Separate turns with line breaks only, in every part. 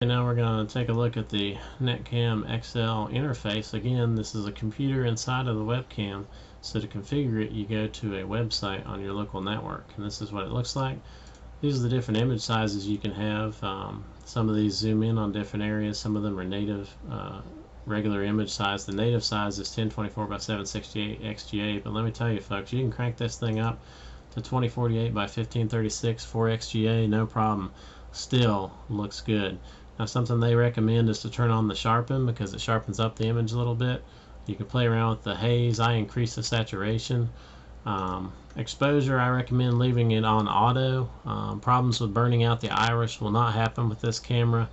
And now we're going to take a look at the Netcam XL interface. Again, this is a computer inside of the webcam, so to configure it you go to a website on your local network, and this is what it looks like. These are the different image sizes you can have. Some of these zoom in on different areas, some of them are native regular image size. The native size is 1024 by 768 XGA, but let me tell you folks, you can crank this thing up to 2048 by 1536 4 XGA, no problem. Still looks good. Now something they recommend is to turn on the sharpen because it sharpens up the image a little bit. You can play around with the haze. I increase the saturation. Exposure, I recommend leaving it on auto. Problems with burning out the iris will not happen with this camera,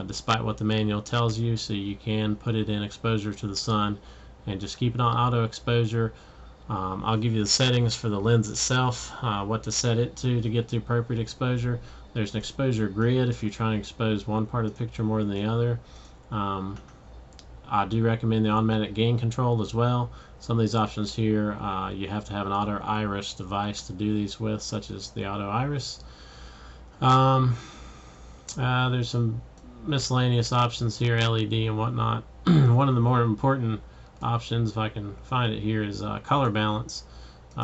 despite what the manual tells you, so you can put it in exposure to the sun and just keep it on auto exposure. I'll give you the settings for the lens itself, what to set it to get the appropriate exposure. There's an exposure grid if you're trying to expose one part of the picture more than the other. I do recommend the automatic gain control as well. Some of these options here you have to have an auto iris device to do these with, such as the auto iris. There's some miscellaneous options here, LED and whatnot. One of the more important options, if I can find it here, is color balance.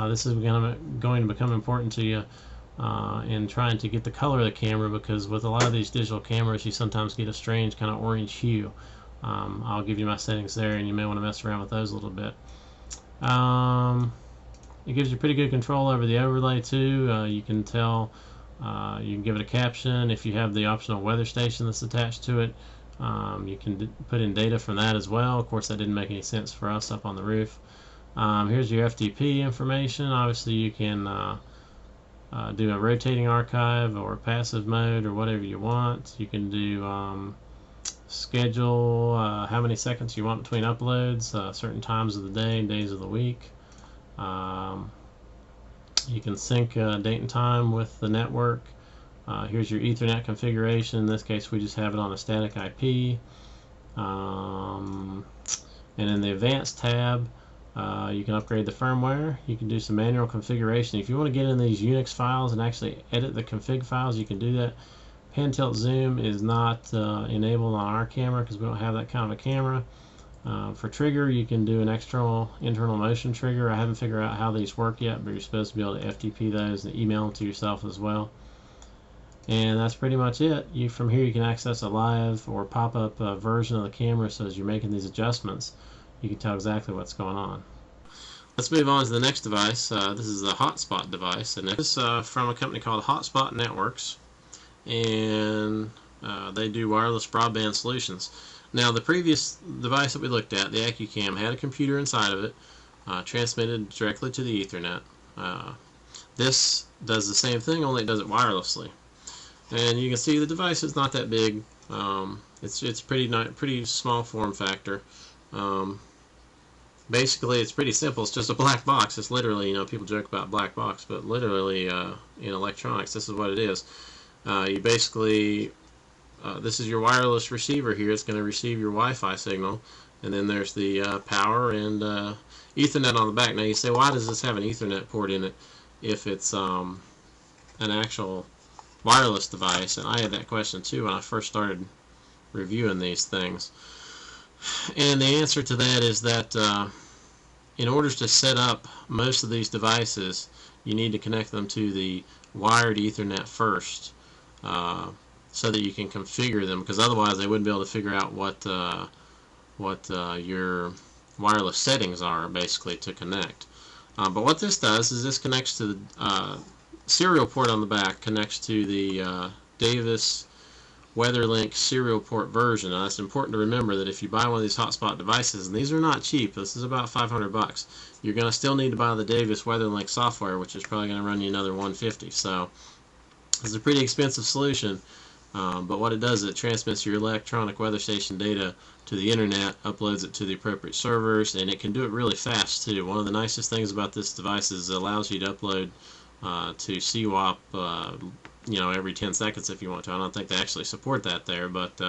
This is going to become important to you in trying to get the color of the camera, because with a lot of these digital cameras you sometimes get a strange kind of orange hue. I'll give you my settings there, and you may want to mess around with those a little bit. It gives you pretty good control over the overlay too. You can tell, you can give it a caption. If you have the optional weather station that's attached to it, you can put in data from that as well. Of course that didn't make any sense for us up on the roof. Here's your FTP information. Obviously you can do a rotating archive or passive mode or whatever you want. You can do schedule how many seconds you want between uploads, certain times of the day, days of the week. You can sync date and time with the network. Here's your Ethernet configuration. In this case we just have it on a static IP. And in the advanced tab you can upgrade the firmware. You can do some manual configuration. If you want to get in these Unix files and actually edit the config files, you can do that. Pan tilt zoom is not enabled on our camera because we don't have that kind of a camera. For trigger, you can do an external internal motion trigger. I haven't figured out how these work yet, but you're supposed to be able to FTP those and email them to yourself as well. And that's pretty much it. From here you can access a live or pop-up version of the camera, so as you're making these adjustments you can tell exactly what's going on. Let's move on to the next device. This is the hotspot device, and this is from a company called Hotspot Networks, and they do wireless broadband solutions. Now the previous device that we looked at, the AccuCam, had a computer inside of it, transmitted directly to the Ethernet. This does the same thing, only it does it wirelessly. And you can see the device is not that big. It's pretty small form factor. Basically it's pretty simple. It's just a black box. It's literally, people joke about black box, but literally in electronics this is what it is. You basically this is your wireless receiver here. It's going to receive your Wi-Fi signal, and then there's the power and Ethernet on the back. Now you say, why does this have an Ethernet port in it if it's an actual wireless device? And I had that question too when I first started reviewing these things. And the answer to that is that in order to set up most of these devices, you need to connect them to the wired Ethernet first, so that you can configure them, because otherwise they wouldn't be able to figure out what your wireless settings are basically to connect. But what this does is this connects to the serial port on the back, connects to the Davis WeatherLink serial port version. Now that's important to remember, that if you buy one of these hotspot devices, and these are not cheap, this is about $500, you're going to still need to buy the Davis WeatherLink software, which is probably going to run you another $150. So it's a pretty expensive solution, but what it does is it transmits your electronic weather station data to the internet, uploads it to the appropriate servers, and it can do it really fast too. One of the nicest things about this device is it allows you to upload to CWAP every 10 seconds if you want to. I don't think they actually support that there, but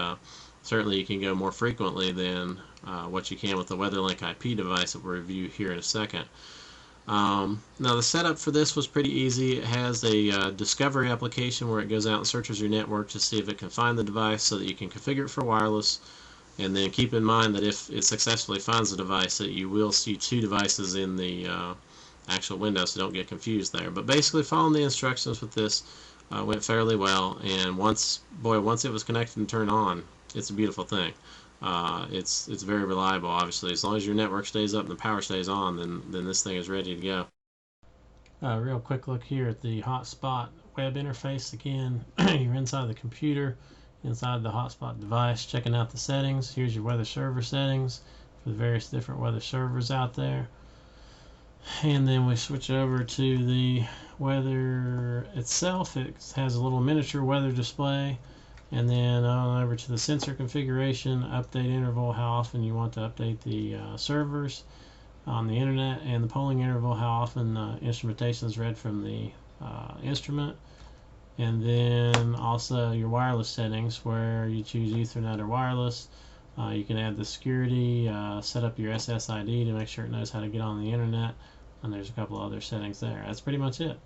certainly you can go more frequently than what you can with the WeatherLink IP device that we'll review here in a second. Now the setup for this was pretty easy. It has a discovery application where it goes out and searches your network to see if it can find the device so that you can configure it for wireless. And then keep in mind that if it successfully finds the device, that you will see two devices in the actual window, so don't get confused there. But basically following the instructions with this went fairly well, and once it was connected and turned on, it's a beautiful thing. It's very reliable, obviously. As long as your network stays up and the power stays on, then this thing is ready to go. Real quick look here at the hotspot web interface again. You're inside the computer, inside the hotspot device, checking out the settings. Here's your weather server settings for the various different weather servers out there. And then we switch over to the weather itself. It has a little miniature weather display. And then on over to the sensor configuration, update interval, how often you want to update the servers on the internet, and the polling interval, how often instrumentation is read from the instrument. And then also your wireless settings, where you choose Ethernet or wireless. You can add the security, set up your SSID to make sure it knows how to get on the internet, and there's a couple other settings there. That's pretty much it.